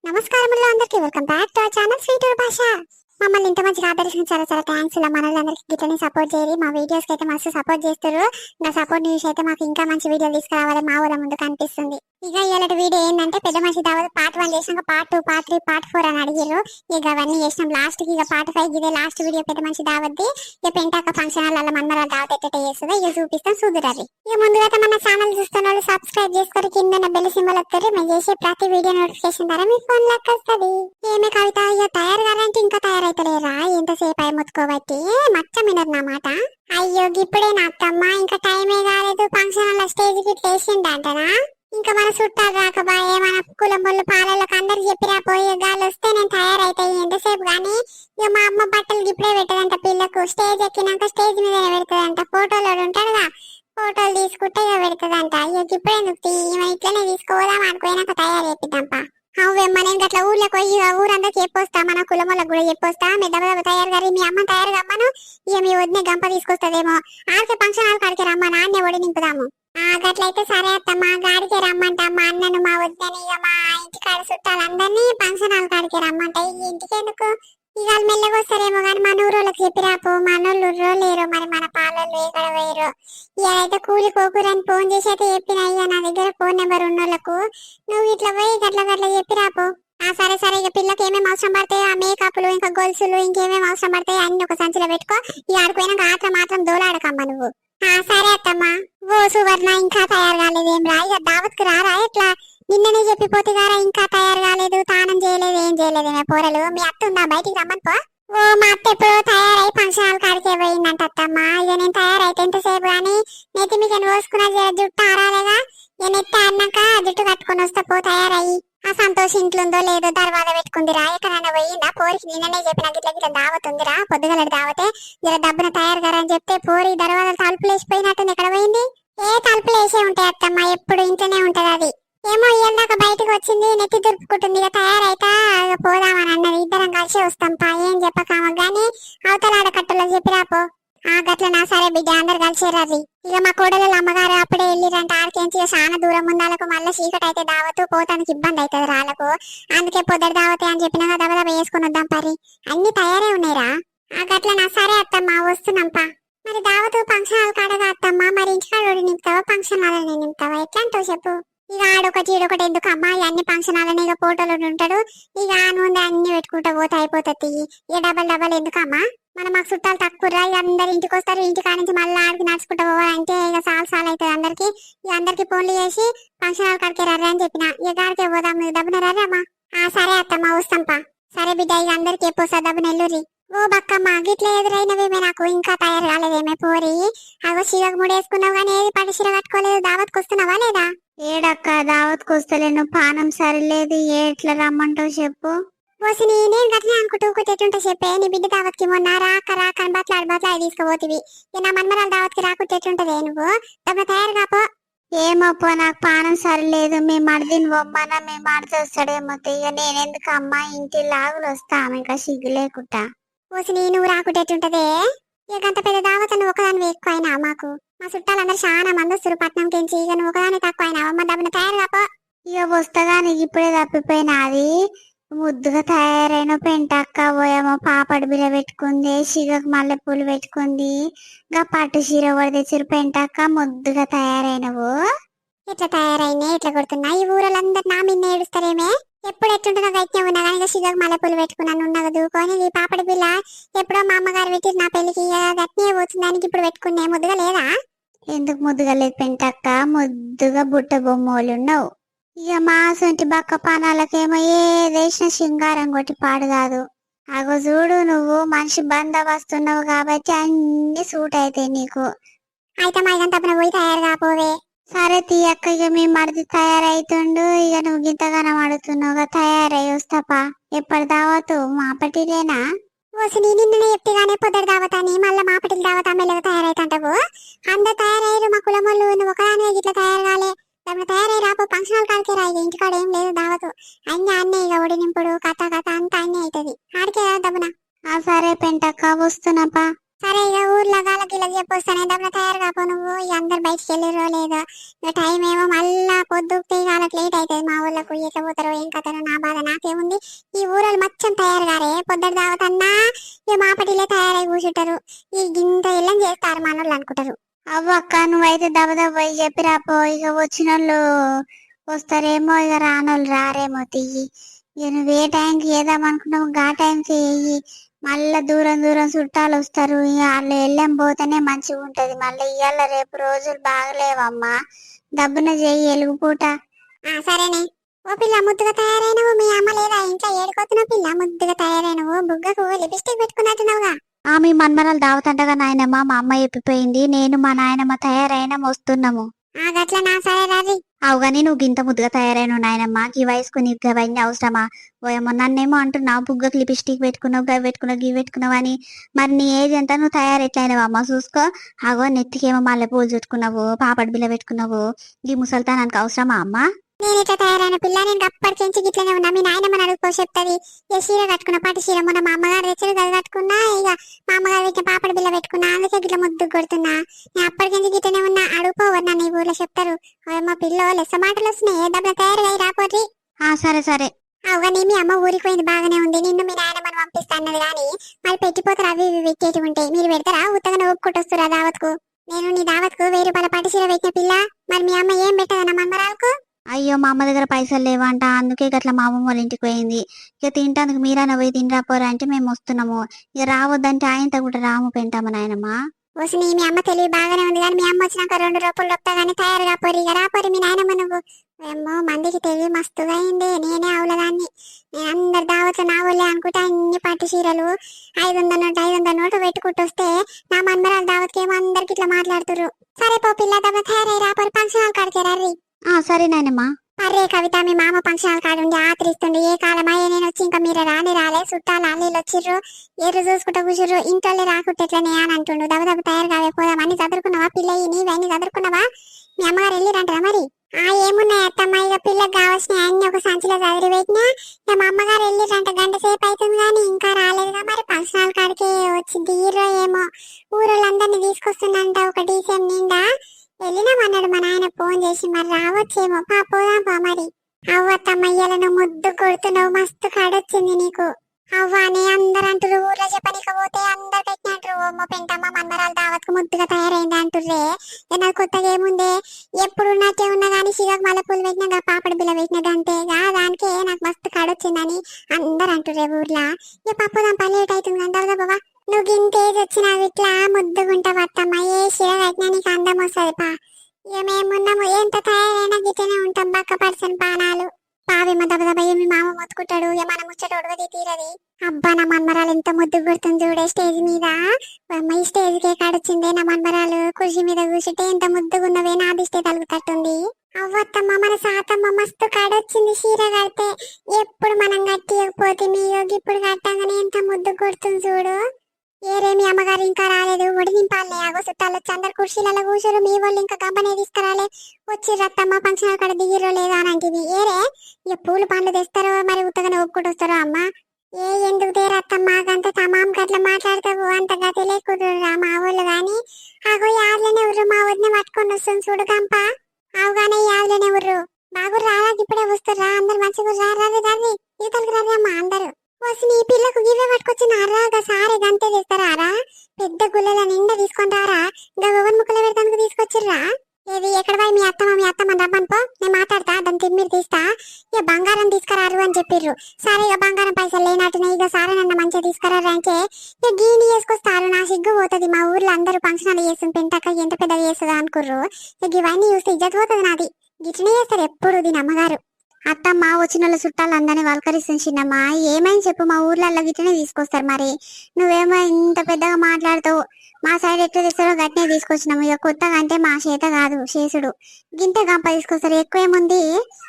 నమస్కారములు అందరికీ welcome back to our channel sweet భాష. మమ్మల్ని ఇంత మంచిగా ఆదరించిన చాలా చాలా థ్యాంక్స్. ఇలా మనల్ని గిట్లనే సపోర్ట్ చేయాలి. మా వీడియోస్ కి అయితే మస్తు సపోర్ట్ చేస్తారు. నా సపోర్ట్ న్యూస్ అయితే మాకు ఇంకా మంచి వీడియోలు తీసుకురావాలి మా ఊళ్ళ ముందు కనిపిస్తుంది. ఇక ఇవాళ వీడియో ఏంటంటే పెద్ద మనిషి దావత్ పార్ట్ 1 చేసినాక పార్ట్ 2 పార్ట్ 3 పార్ట్ 4 అని అడిగారు. ఇక అవన్నీ చేసినాం లాస్ట్ కి. ఇక పార్ట్ 5 ఇదే లాస్ట్ వీడియో పెద్ద మనిషి దావద్ది. ఇక పెంటాక ఫంక్షన్ హాల్ మన్నర దావత్ ఎట్ట చేస్తుందో ఇక చూపిస్తాం చూదురాలి. ఇక ముందుగా మన ఛానల్ చూస్తున్న వాళ్ళు సబ్స్క్రైబ్ చేసుకొని కింద బెల్ సింబల్ వస్తారు. మేము చేసే ప్రతి వీడియో నోటిఫికేషన్ ద్వారా మీ ఫోన్ లెక్క వస్తుంది. ఏమే కవిత ఇక తయారు కాదంటే ఇంకా తయారైతలేరా? ఎంతసేపు అయి ముత్తుకోబట్టి మచ్చ మినరు నా మాట. అయ్యో ఇప్పుడే నా అత్తమ్మ ఇంకా టైమే కాలేదు. ఫంక్షన్ హాల్ స్టేజ్ కి వేసిండంటనా? ఇంకా మన చుట్టాలు రాకబాయే మన కులముళ్ళు పాలలకు అందరికి చెప్పిరా పోయే గాలి వస్తే నేను తయారైతాయి ఎంతసేపు గానీ. ఇక మా అమ్మ బట్టలు ఇప్పుడే పెట్టదంట పిల్లకు. స్టేజ్ ఎక్కినాక స్టేజ్ మీద పెడతదంట. ఫోటోలు ఉంటాడుగా ఫోటోలు తీసుకుంటే ఇక పెడతదంట. ఇక ఇప్పుడే నువ్వు ఇట్లనే తీసుకోదాం అనుకోయినాక తయారు చేపిద్దాంపా. అవువేమ్మ నేను గట్ల ఊర్లోకి పోయి ఊరందరికి చెప్పొస్తా. మన కులములకు కూడా చెప్పొస్తా. మీ దెబ్బ తయారు గారి మీ అమ్మ తయారు కమ్మను. ఇక మీ వదిన గంప తీసుకొస్తుందేమో. ఆడికి ఫంక్షన్ హాల్ కాడికి రమ్మ నాన్నే ఒడి నింపుదాము. గట్లయితే సరే అత్తమ్మ గాడికి రమ్మంట. మా అన్నను మా వద్దని ఇక మా ఇంటి కాడ చుట్టాలందరినీ ఫంక్షన్ హాల్ కాడికి రమ్మంట. ఈ ఇంటికి ఎందుకు ఇక వాళ్ళు మెల్లగా వస్తారేమో కానీ మన ఊరోళ్ళకి చెప్పిరాపు. మనోళ్ళు లేరు మరి మన పాలలు ఎక్కడ వేయరు. ఇకైతే కూలి కోకురని ఫోన్ చేసి అయితే చెప్పిన. ఇక నా దగ్గర ఫోన్ నెంబర్ ఉన్నోళ్ళకు నువ్వు ఇట్లా పోయి గట్ల గట్ల చెప్పిరాపు. సరే సరే. ఇక పిల్లకి ఏమేమి అవసరం పడతాయి ఆ మేకప్లు ఇంకా గొలుసులు ఇంకేమేమి అవసరం పడతాయి అన్ని ఒక సంచిలో పెట్టుకో. ఇక ఆడిపోయినాక ఆత్ర మాత్రం దోలాడకమ్మా నువ్వు. సరే అత్తమ్మా. ఓ సువర్ణ ఇంకా తయారు కాలేదేం రా? ఇక దావత్కి రారా? ఎట్లా నిన్ననే చెప్పిపోతే గారా ఇంకా తయారు కాలేదు తానం చేయలేదు ఏం చేయలేదు పోరలు. మీ అత్త ఉందా బయటికి రమ్మని పో. ఓ మా అత్త ఎప్పుడో తయారై ఫంక్షన్ హాల్ కాడికే పోయిందంట అత్తమ్మ. ఇక నేను తయారైతే ఎంతసేపు కానీ నెత్తి మీకు పోసుకున్న జుట్టు ఆరాలేగా. ఇక నెత్తి ఆడినాక జుట్టు కట్టుకొని వస్తా పో తయారయ్యి. ఆ సంతోష్ ఇంట్లో ఉందో లేదో దర్వాజ పెట్టుకుందిరా ఎక్కడైనా పోయిందా? పోరికి నిన్ననే చెప్పిన గిట్ల గిట్ల దావత్ ఉందిరా పొద్దుగల దావతే జర డబ్బున తయారు గారా అని చెప్తే పోరి దర్వాజ తలుపులు వేసిపోయినట్టుంది. ఎక్కడ పోయింది? ఏ తలుపులు వేసే ఉంటాయి అత్తమ్మ ఎప్పుడు ఇంట్లోనే ఉంటది అది. ఏమో ఇయ్యాక బయటకు వచ్చింది నెత్తి దురుపుకుంటుంది. ఇక తయారైతా పోదామని అన్నది. ఇద్దరం కలిసి వస్తాంపా. ఏం చెప్పకామ గాని అవతలాడ కట్టలో చెప్పిరాపో. గట్ల నా సరే బిడ్డ అందరు కలిసి రవి. ఇక మా కోడలు అమ్మగారు అప్పుడే వెళ్ళిరంట. ఆడికేంచి చాలా దూరం ఉందాలకు మళ్ళీ చీకటి అయితే దావతు పోతానికి ఇబ్బంది అవుతుంది రాళ్ళకు. అందుకే పొద్దు దావతే అని చెప్పినా దబ దబ వేసుకుని వద్దాం పరి. అన్ని తయారే ఉన్నాయిరా. గట్ల నా సరే అత్తమ్మ వస్తున్నాంపా. మరి దావతు ఫంక్షన్ హాల్ కాడగా అత్తమ్మ మరి ఇంటికాడ నింపుతావా ఫంక్షన్ హాల్ నింపుతావా ఎట్లా అంటావు చెప్పు. ఇక ఆడొకటి ఈడొకటి ఎందుకు అమ్మా ఇవన్నీ ఫంక్షన్ హాల్ ఇక ఫోటోలు ఉంటాడు. ఇక ముందు అన్ని పెట్టుకుంటా పోతే అయిపోతుంది. ఇక డబల్ డబల్ ఎందుకమ్మా మన మాకు చుట్టాలు తక్కువ ఇక అందరు ఇంటికి వస్తారు. ఇంటికా నుంచి మళ్ళీ ఆడికి నడుచుకుంటా పోవాలంటే ఇక సాల్ అవుతుంది అందరికి. ఇక అందరికి ఫోన్లు చేసి ఫంక్షన్ హాల్ కాడికి రర్రా అని చెప్పిన. ఇక కాడికే పోదాం డబ్బున రర్రమ్మా. సరే అత్తమ్మ వస్తాంపా. సరే బిడ్డ ఇక అందరికి చెప్పొస్తా డబ్బున ఎల్లురి. ఓ బక్కమ్మ గిట్ల ఎదురైనవేమే నాకు ఇంకా తయారు కాలేదేమే పోరి. అగో చీరకు ముడేసుకున్నావు కానీ ఏది పడి చీర కట్టుకోలేదు. దావత్కి వస్తున్నావా లేదా? ఏడక్క దావత్కి వస్తలేను పానం సరిలేదు. ఎట్లా రమ్మంటావు చెప్పు. పోసి నేను గట్లనే అనుకుంటూ ఎట్టుంటే చెప్పే. నీ బిడ్డ దావత్కి మొన్న రాక అని బట్లాడి తీసుకుపోతివి. నా మన్మరాలు దావత్కి రాకుంటే ఎట్టుంటదే నువ్వు డబ్బు తయారు కాపో. ఏమోపో నాకు పానం సరిలేదు. మేము మడిదిని బొమ్మన మేము మడితే వస్తాడేమో. ఇక నేనెందుకు అమ్మా ఇంటి లాగులు వస్తాము ఇంకా సిగ్గు లేకుండా. పోసి నువ్వు రాకుంటే ఎట్టుంటదే. ఇక అంత పెద్ద దావత నువ్వు ఒకదాని ఎక్కువ అయినా మాకు. మా చుట్టాలందరూ చాలా మంది వస్తారు పట్నం కించి. ఇక నువ్వు ఒకదాని తక్కువ అయినా అమ్మ డబ్బున తయారు కాపో. ఇక వస్తగా నీకు ఇప్పుడే తప్పిపోయినా. అది ముద్దుగా తయారైన పెంటక్క పోయామో పాపడి బిల్ల పెట్టుకుంది. సిగకు మల్లెపూలు పెట్టుకుంది. ఇంకా పట్టు చీర కూడా తెచ్చారు. పెంటక్క ముద్దుగా తయారైనవు. ఇట్లా తయారైనా ఇట్లా కొడుతున్నా ఈ ఊరలందరూ నా మీద ఏడుస్తారేమే. ఎప్పుడు ఎట్టుంటుందో గైతే ఉన్నా కానీ ఇక సిగకు మల్లెపూలు పెట్టుకున్నాను ఉన్నగా దూకొని. ఈ పాపడి బిల్ల ఎప్పుడో మా అమ్మగారు పెట్టి నా పెళ్లికి గట్నే పోతుందానికి ఇప్పుడు పెట్టుకునే ముద్దుగా లేదా? ఎందుకు ముద్దుగా లేదు పెంటక్క? ముద్దుగా బుట్ట బొమ్మలు ఉన్నావు. ఇక మా సొంటి బక్క పానాలకేమో ఏదేసిన సింగారం కొట్టి పాడు కాదు. అగో చూడు నువ్వు మనిషి బందోబస్తున్నావు కాబట్టి అన్ని సూట్ అవుతాయి నీకు. అయితే మా ఇదంతా పోయి తయారు కాపోవే. సరే తీయక్క ఇక మీ మరిది తయారైతుండు. ఇక నువ్వు గింతగానం అడుగుతున్నావుగా తయారై వస్తాపా. ఎప్పటి దావతు మాపటిలేనా? ఓసి నిన్ననే చెప్తేగానే పొద్దురు దావతాని మళ్ళీ మాపటికి దావతా మెల్లగా తయారైతుంటావు. అందరు తయారయ్యారు మా కులమోళ్ళు. నువ్వు ఒకదాని ఇట్లా తయారు కాలే. తయారై రాపో ఫంక్షన్ హాల్ కాడికే రా. ఇంటికాడ ఏం లేదు దావతు. అన్ని అన్నీ ఇక ఒడి నింపుడు కథ అంతా అన్నీ అవుతుంది. ఆడికే రా దబ్బున. సరే పెంటక్క వస్తున్నాపా. సరే ఇక ఊర్లో గాలకి ఇలా చెప్పొస్తానే దబ్బున తయారు కాపో నువ్వు. ఇక అందరు బయటికి వెళ్ళిరో లేదో. ఇక టైం ఏమో మళ్ళా పొద్దుకి వాళ్ళకి లేట్ అవుతుంది. మా ఊళ్ళకు ఎట్లా పోతారో ఏం కథనో నా బాధ నాకేముంది. ఈ ఊరలు మొత్తం తయారు గారే పొద్దుడు దావతన్నా ఇక మాపటిలే తయారై కూర్చుంటారు. ఈ గింత ఇల్లం చేస్తారు మనోళ్ళు అనుకుంటారు. అవ్వక్క నువ్వైతే దబదబ పోయి చెప్పిరాపో, ఇక వచ్చినోళ్ళు వస్తారేమో, ఇక రానోళ్ళు రారేమో తియ్యి. ఇక నువ్వు ఏ టైంకి ఏదామనుకున్నావు గా టైంకి వెయ్యి. మళ్ళా దూరం దూరం చుట్టాలు వస్తారు, ఇక వాళ్ళు వెళ్ళం పోతేనే మంచిగా ఉంటది. మళ్ళీ ఇవాళ రేపు రోజులు బాగలేవమ్మా, దబ్బున చెయ్యి ఎలుగుపూట. సరేనే. ఓ పిల్ల ముద్దుగా తయారైనవు. మీ అమ్మ లేదా ఇంట్లో ఏడుకోతున్నావు పిల్ల? ముద్దుగా తయారైనవు, బుగ్గకు లిప్స్టిక్ పెట్టుకున్నట్టున్నావుగా. మీ మన్మరాలు దావతంటగా నాయనమ్మ, మా అమ్మ చెప్పిపోయింది. నేను మా నాయనమ్మ తయారైన వస్తున్నాము. గట్ల నా సరే రాజీ. అవుగాని నువ్వు గింత ముద్దుగా తయారైన నాయనమ్మ, ఈ వయసుకు నీకు అవన్నీ అవసరమా? ఓయమ్మ నన్నేమో అంటున్నావు బుగ్గకు లిప్స్టిక్ పెట్టుకున్నావు, గవి పెట్టుకున్నావు, గివి పెట్టుకున్నావు అని. మరి నీ ఏజ్ ఎంత, నువ్వు తయారు ఎట్లయినావు అమ్మ చూసుకో. అగో నెత్తికేమో మళ్ళీ పూలు చుట్టుకున్నావు, పాపడి బిల్ల పెట్టుకున్నావు. ఈ ముసలితనానికి అవసరమా అమ్మ? నేను ఇట్లా తయారైన పిల్ల, నేను అప్పటికెంచి గిట్లనే ఉన్నా. మీ నాయనమ్మని అడుగుకో చెప్తాది. ఇక చీర కట్టుకున్న పట్టు చీర, మొన్న మా అమ్మగారు తెచ్చిన గది కట్టుకున్నా. ఇక మా అమ్మగారు పెట్టిన పాపడి బిల్ల పెట్టుకున్నా, అందుకే గిట్ల ముద్దు కొడుతున్నా. నేను అప్పటికెంచి గిట్లనే ఉన్నా. అడుగుకోవన్నా నీ ఊర్లో చెప్తారు. మా పిల్ల లెస్స మాటలు వస్తున్నాయి. డబ్బులు తయారు అయి రాపోర్రి. సరే సరే. అవుగాని మీ అమ్మ ఊరికి పోయింది బాగానే ఉంది. నిన్ను మీ నాయనమ్మని పంపిస్తా అన్నది కానీ మరి పెట్టిపోతారు అవి ఇవి పెట్టేటి ఉంటాయి. మీరు పెడతారా? ఉత్తగా ఒప్పుకుంటొస్తురా దావత్కు? నేను నీ దావత్కు 1000 రూపాయల పట్టు చీర పెట్టిన పిల్ల. మరి మీ అమ్మ ఏం పెట్టదన్న మమ్మరాలకు? అయ్యో మా అమ్మ దగ్గర పైసలు లేవంట, అందుకే గట్లా మా అమ్మమ్మ వాళ్ళ ఇంటికి పోయింది. ఇక తింటానికి మీరైనా పోయి తినరా పోరా అంటే మేము వస్తున్నాము. ఇక రావద్దంటే ఆయనతో కూడా రాము పెంటాము నాయనమ్మ. వస్తుంది మీ అమ్మ తెలివి బాగానే ఉంది కానీ మీ అమ్మ వచ్చినాక 2 రూపాయలు రొక్తా కానీ తయారుగా పోరి. ఇక రాపోరి మీ నాయనమ్మ నువ్వు. ఏమో మందికి తెలివి మస్తుగా అయింది. నేనే అవులదాన్ని. నేను అందరు దావత్లు నా వాళ్ళే అనుకుంటా అన్ని పట్టు చీరలు 500 నోటు 500 నోటు పెట్టుకుంటూ వస్తే నా మన్మరాలు దావత్కి ఏమో అందరికి ఇట్లా మాట్లాడుతురు. సరే పో పిల్ల దెబ్బ తయారై రాపోరి ఫంక్షన్ హాల్ కాడికి రర్రి. సరే నాయనమ్మ. అరే కవిత మీ మామ ఫంక్షన్ హాల్ కాడు ఉండి ఆతరిస్తుండే ఏ కాలమా నేను వచ్చి ఇంకా మీరు రాలే చుట్టాలు అల్లీలు వచ్చిర్రు ఏరు చూసుకుంటా కూర్చుర్రు ఇంట్లో రాకుంటే ఎట్లనే అని అంటుండు. దెబ్బ తయారు కావే పోదాం. అన్ని చదువుకున్నావా పిల్ల? నీవన్నీ చదువుకున్నావా? మీ అమ్మగారు వెళ్ళిరంటారా మరి? ఏమున్నాయి అత్తమ్మ, ఇక పిల్లకి కావాల్సిన అన్ని ఒక సంచిలో చదివి పెట్టినా. ఇక మా అమ్మగారు వెళ్ళిరంట, గంట సేపు అవుతుంది కానీ ఇంకా రాలేదుగా. మరి ఫంక్షన్ హాల్ కాడికి వచ్చి దిగిర్రో ఏమో. ఊరోళ్ళందరినీ తీసుకొస్తుందంట ఒక డీసీఎం నిండా. వెళ్ళినామన్నాడు మా నాయన ఫోన్ చేసి. మరి రావచ్చేమో. పోదాం పా మరి. అవ్వత్తమ్మ ఇయ్యాలను ముద్దు కొడుతున్నావు, మస్తు కాడొచ్చింది నీకు. అవ్వ అని అందరు అంటారు ఊర్లో చెప్పనికపోతే అందరు పెట్టినట్టు ఓమ్మ పెంటమ్మ మన్మరాలు దావత్కు ముద్దుగా తయారైంది అంటుర్రే. నాకు కొత్తగా ఏముందే, ఎప్పుడు ఉన్నట్టే ఉన్నా కానీ సిగకు మళ్ళీ పూలు పెట్టినా పాపడి బిల్ల పెట్టినా అంతేగా. దానికే నాకు మస్తు కాడొచ్చిందని అందరు అంటుర్రే ఊర్లో. ఇక పప్పుదాం లేట్ అవుతుంది అంటారు బాబా. నువ్వు ఇంతేజ్ వచ్చినావు ఇట్లా ముద్దుగుంటావు అత్తమ్మ. ఏ చీర కట్టినా నీకు అందం వస్తుంది పా. ఇక మేమున్నాము ఎంత తయారైనా గిట్టనే ఉంటాం. బక్క పర్సన్ పానాలు పావేమో దెబ్బ మీ మామ మొత్తుకుంటాడు. ఇక మన ముచ్చటోడుగది తీరది. అబ్బా నా మన్మరాలు ఎంత ముద్దు కొడుతుంది చూడే స్టేజ్ మీద. ఈ స్టేజ్ కే కాడొచ్చిందే నా మన్మరాలు. కుర్చీ మీద కూర్చుంటే ఎంత ముద్దుగున్నవే, నా దిష్టే తలుగుతట్టుంది. అవ్వత్తమ్మ మన సాతమ్మ మస్తు కాడొచ్చింది చీర కడితే. ఎప్పుడు మనం కట్టియకపోతే మీ యోగి ఇప్పుడు కట్టంగానే ఎంత ముద్దు కొడుతుంది చూడు. ఏరే మీ అమ్మగారు ఇంకా రాలేదు, ఒడి నింపాలే. ఆగో చుట్టాలు వచ్చి అందరు కుర్చీలలో కూర్చోరు. మీ వాళ్ళు ఇంకా గంపనే తీసుకురాలే. వచ్చి రత్తమ్మ ఫంక్షన్ అక్కడ దిగిరో లేదా అని అంటివి. ఏరే ఇక పూలు పండ్లు తెస్తారో మరి ఉత్తగానే ఒప్పుకుంటూ వస్తారో అమ్మ. ఎందుకు తేరత్తమ్మ అంత తమాం గట్ల మాట్లాడతావు? అంత గతి లేకుర్రా మా వాళ్ళు గాని. ఆగో యాదలనే ఉర్రు, మా వదిన పట్టుకొని వస్తుంది చూడు గంప. అవుగానే యాదలనే ఉర్రు. బాగు రారా ఇప్పుడే వస్తుర్రా అందరు మంచిగా రర్రి రర్రి ఇవతలకి రర్రి అమ్మ అందరు. వసి నీ పిల్లకు గివే పట్టుకొచ్చినారా? సారే గంతే చేస్తారా? పెద్ద గుల్లెల నిండా తీసుకొని రారా? ఇంకా ఓవన్ ముక్కలు పెడతానికి తీసుకొచ్చిర్రా? ఏది ఎక్కడ పోయి మీ అత్తమ్మ రమ్మని పో, నేను మాట్లాడతా, దాన్ని తిమ్మిరి తీస్తా. ఇక బంగారం తీసుకురారు అని చెప్పిర్రు. సరే ఇక బంగారం పైసలు లేనట్టునే. ఇక సారే నన్ను మంచిగా తీసుకురారు అంటే ఇక గీని చేసుకొస్తారు. నా సిగ్గు పోతుంది. మా ఊర్లో అందరూ ఫంక్షన్లు చేస్తుంది పెంటక్క ఎంత పెద్దగా చేస్తుందా అనుకుర్రు. ఇక ఇవన్నీ చూస్తే ఇజ్జత్ పోతుంది నాది. గిట్లనే చేస్తారు ఎప్పుడు దీని అమ్మగారు. అత్తమ్మ వచ్చిన వాళ్ళ చుట్టాలు అందరినీ వలకరిస్తుంది చిన్నమ్మ. ఏమైనా చెప్పు, మా ఊర్లలో గిట్లనే తీసుకొస్తారు. మరి నువ్వేమో ఇంత పెద్దగా మాట్లాడుతావు. మా సైడ్ ఎట్లా తెస్తారో గట్టినే తీసుకొచ్చినాము. ఇక కొత్తగా అంటే మా చేత కాదు చేసుడు. గింత గంప తీసుకొస్తారు. ఎక్కువ ఏముంది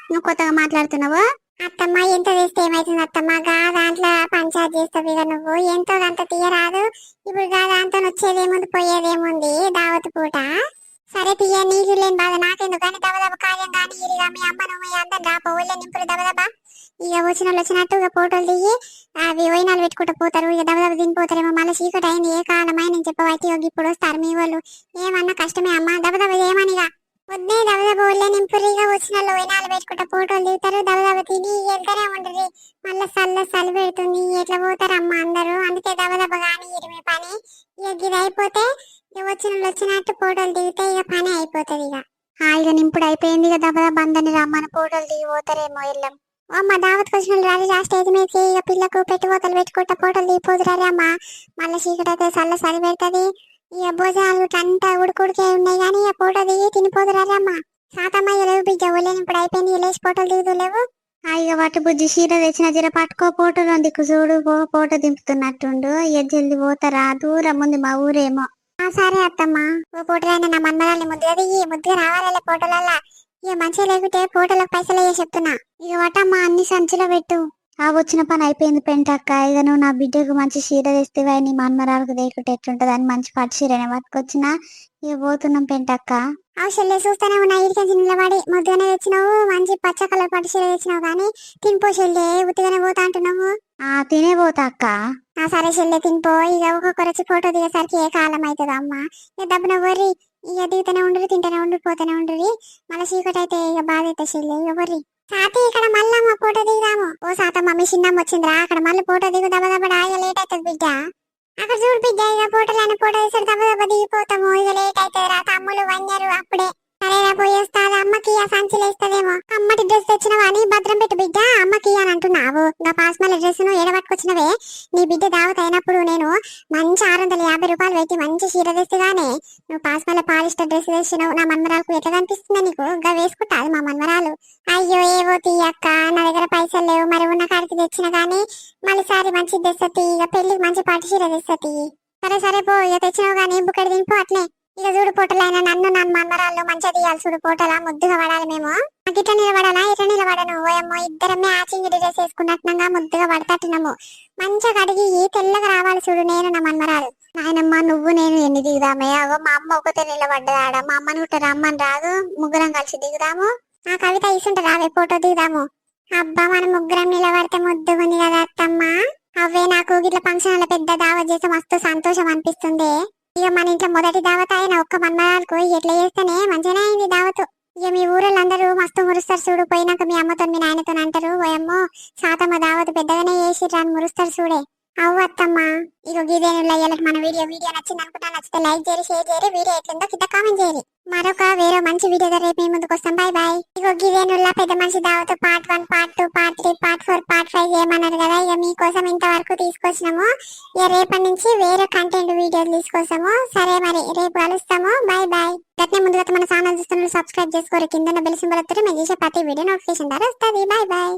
నువ్వు కొత్తగా మాట్లాడుతున్నావు? అత్తమ్మ ఎంత చేస్తే ఏమైతుంది అత్తమ్మ? దాంట్లో పంచాయతీ చేస్తావు ఇక నువ్వు. ఎంతో అంత తీయరాదు. ఇప్పుడు దాంతో వచ్చేదేముంది పోయేదేముంది దావత్ పూట. సరే తీయ, నీకు లేని బాధ నాకెందుకు కానీ దబదబ కార్యం కానీ ఇరిగా మీ అమ్మను మీ అందరు రాపో ఊళ్ళో నింపులు దబదబా. ఇక వచ్చిన వచ్చినట్టుగా ఫోటోలు దిగి అవి వైనాలు పెట్టుకుంటూ పోతారు. ఇక దెబ్బ తినిపోతారేమో. మళ్ళీ చీకటి అయింది, ఏ కాలమై నేను చెప్పబట్టి ఇప్పుడు వస్తారు మీ వాళ్ళు. ఏమన్నా కష్టమే అమ్మా, దెబ్బ ఏమనిగా వద్దే దెబ్బ ఊళ్ళే నింపురిగా వచ్చిన వైనాలు పెట్టుకుంటా ఫోటోలు దిగుతారు. దెబ్బ తిని వెళ్తారే ఉండరు. మళ్ళీ చలి పెడుతుంది, ఎట్లా పోతారమ్మా అందరూ. అందుకే దెబ్బ కానీ ఇరిమి పని ఇక ఇది అయిపోతే వచ్చిన వచ్చినట్టు ఫోటోలు దిగితే ఇక పని అయిపోతుంది. ఇక నింపుడు అయిపోయింది. ఇక దెబ్బ బందని రమ్మని ఫోటోలు దిగి పోతారేమో వెళ్ళం. అమ్మ దావత్కి వచ్చిన రాజు స్టేజ్ మీదకి ఇక పిల్లకు పెట్టుబోతలు పెట్టుకుంటా ఫోటోలు దిగిపోతురారే అమ్మ. మళ్ళీ చీకటి అయితే చలి పెడుతుంది. ఇక భోజనాలు అంతా ఉడుకుడికే ఉన్నాయి కానీ ఇక ఫోటో దిగి తినిపోతురారే అమ్మ. సాతమ్మ లేవు బిడ్డ ఒళ్ళని ఇప్పుడు అయిపోయింది, లేచి ఫోటోలు దిగుతలేవు. ఇక వాటి బుజ్జి చీర తెచ్చిన జర పట్టుకో ఫోటోలు దిక్కు చూడు, ఫోటో దింపుతున్నట్టుండు. ఇక జల్ది పోతారా, దూరం ఉంది మా ఊరేమో. సరే అత్తమ్మ, ఓ ఫోటోలైనా నా మన్మరాల్ని ముద్దుగా దిగి ముద్దుగా రావాలే ఫోటోలల్లా. ఇక మంచిగా లేకుంటే ఫోటోలకు పైసలు అయ్యే చెప్తున్నా. ఇక వటమ్మ అన్ని సంచిలో పెట్టు. వచ్చిన పని అయిపోయింది పెంటక్క. ఇక నువ్వు నా బిడ్డకు మంచి చీర తెస్తేవా, నీ మన్మరాలకు దేకుంటే ఎట్లుంటది అని మంచి పట్టు చీరనే పట్టుకొచ్చినా. ఇక పోతున్నాం పెంటక్క. అవసరం చూస్తూనే ఉన్నా, ఇడికి నిలబడి ముద్దుగానే తెచ్చినావు, మంచి పచ్చ కలర్ పట్టు చీర తెచ్చినావు కానీ తినిపో చెల్లె, ఉత్తిగానే పోతా అంటున్నావు. తినే పోతా అక్క. సరే చెల్లె తినిపో. ఇక ఒక్కొక్కరొచ్చి ఫోటో దిగేసరికి ఏ కాలం అవుతుంది అమ్మ. ఇక దబ్బున వర్రి ఇక దిగుతూనే ఉండరు, తింటూనే ఉండరు, పోతూనే ఉండరు. మళ్ళీ చీకటి అయితే ఇక బాధ అయితే చెల్లె. ఇక వర్రి సాతి ఇక్కడ మళ్ళా మా ఫోటో దిగుదాము. ఓ సాతమ్మ మీ చిన్నమ్మ వచ్చిందిరా, అక్కడ మళ్ళీ ఫోటో దిగు దబ్బ ఇక లేట్ అవుతుంది బిడ్డ. అక్కడ చూడు బిడ్డ, ఇక ఫోటోలని ఫోటో వేసాడు దబ్బ దిగిపోతాము. ఇక లేట్ అవుతుంది రా, తమ్ములు వన్యరు అప్పుడే. సరేరా పోయేస్తా, అమ్మకి ఆ సంచిలో ఇస్తుందేమో. అమ్మటి డ్రెస్ తెచ్చినవా అని భద్రం పెట్టు బిడ్డ, అమ్మకి అని అంటున్నావు. ఇంకా పాస్మల్ డ్రెస్ ను ఏడబట్టుకొచ్చినవే. నీ బిడ్డ దావత్ అయినప్పుడు నేను మంచి 650 పెట్టి మంచి చీర తెస్తుగానే నువ్వు పాస్మల్ పాలిస్టర్ డ్రెస్ తెచ్చినావు. నా మన్మరాలకు ఎట్లా కనిపిస్తుంది నీకు? ఇంకా వేసుకుంటా మా మన్మరాలు. అయ్యో ఏవో తీయక్క, నా దగ్గర పైసలు లేవు, మరి ఉన్న కాడికి తెచ్చిన గానీ మళ్ళీ సారి మంచి తెస్తీ. ఇక పెళ్లికి మంచి పట్టు చీర తెస్తీ. సరే పో, ఇక తెచ్చినావు గానీ బుక్కడి తినిపో అట్లే. ఇక చూడు పోటలైనా నన్ను నా మన్మరాళ్ళు మంచిగా తీయాలి చూడు. పోటలా ముద్దుగా పడాలి మేము. నాకు ఇట్లా నిలబడాలా, ఇట్లా నిలబడను. ఓయమ్మో ఇద్దరమే మ్యాచింగ్ డ్రెస్ వేసుకున్నట్టుగా ముద్దుగా పడతట్టున్నాము. మంచిగా కడిగి తెల్లగా రావాలి చూడు నేను నా మన్మరాలు. నాయనమ్మ నువ్వు నేను ఎన్ని దిగుదామే? అగో మా అమ్మ ఒకతే నిలబడ్డదాడ, మా అమ్మని ఉంటే రమ్మని రాదు, ముగ్గురం కలిసి దిగుదాము. ఆ కవిత ఇసుంటే రావే ఫోటో దిగుదాము. అబ్బా మనం ముగ్గురం నిలబడితే ముద్దుగుంది కదా అత్తమ్మ. అవే నాకు ఇట్లా ఫంక్షన్ పెద్ద దావత్ చేస్తే మస్తు సంతోషం అనిపిస్తుంది. ఇక మన ఇంట్లో మొదటి దావత్ అయిన ఒక్క మన్మరాలకు ఎట్లా చేస్తేనే మంచిగానే అయింది దావతు. ఇక మీ ఊళ్ళందరూ మస్తు మురుస్తారు చూడు. పోయినాక మీ అమ్మతో మీ నాయనతో అంటారు, ఓయమ్మో సాతమ్మ దావత్ పెద్దగానే చేసిర్రు అని మురుస్తారు చూడే. అవ్వు అత్తమ్మ. ఇక గిదేనుల్లో మన వీడియో నచ్చింది అనుకుంటా. నచ్చితే లైక్ చేయరు, షేర్ చేయరు. వీడియో ఎట్లుందో కింద కామెంట్ చేయరు. మరొక వేరే మంచి వీడియోతో రేపు మీ ముందుకు వస్తాం. Bye bye. ఇక గిదేనుల్లో పెద్ద మనిషి దావత్ part 1, part 2, part 3, part 4, part 5 చేయమన్నారు కదా. ఇక మీకోసం ఇంతవరకు తీసుకొచ్చినాము. ఇక రేపటి నుంచి వేరే కంటెంట్ వీడియోలు తీసుకొస్తాము. సరే మరి రేపు కలుస్తాము. Bye bye. గట్నే ముందుగా మన ఛానల్ చూస్తున్నారు, సబ్స్క్రైబ్ చేసుకోరు. కింద బెల్ సింబల్ వస్తారు. మేము చేసే ప్రతి వీడియో నోటిఫికేషన్ ద్వారా వస్తుంది. Bye bye.